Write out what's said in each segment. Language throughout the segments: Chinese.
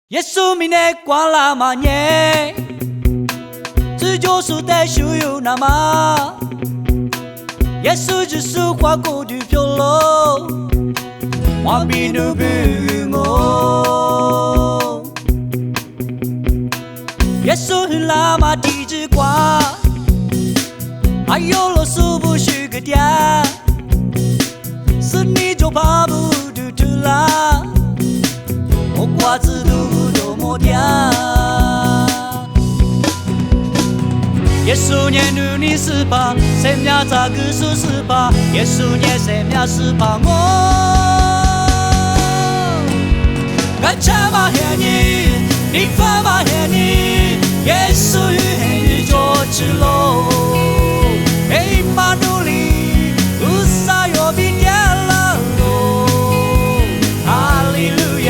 耶稣名内光拉玛耶，自救赎的修有那么，耶稣只是花果的飘落，我比努比我，耶稣很拉玛地之光，还有了苏不许个家，是你就怕不嘟嘟啦。我瓜子都没掉，耶稣念努你是怕，谁命咋个说是怕？耶稣念谁命是怕我？俺cha嘛黑你，你爸嘛黑你，耶稣与黑你做起喽，哎马努里，乌撒哟比掉了喽，哈利路亚。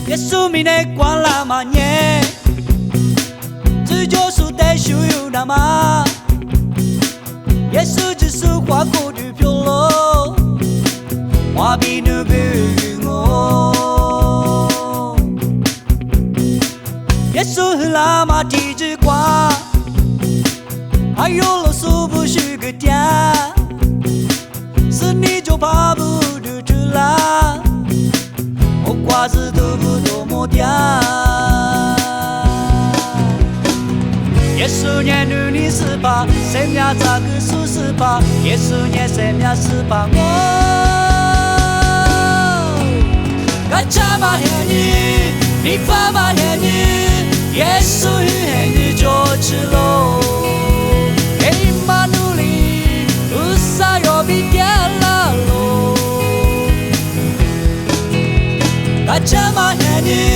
耶稣名内光拉玛耶，自救赎的修有那么，耶稣只是花果的飘落，我比努比我，耶稣很拉玛地之光，还有了苏不许个家，是你就怕不嘟嘟啦。我瓜子都不多么掉，耶稣念努你是怕，谁命咋个说是怕？耶稣念谁命是怕我？俺cha嘛黑你，你爸嘛黑你，耶稣与黑你就起喽，哎马努里，乌撒哟比掉了喽。俺cha嘛黑你。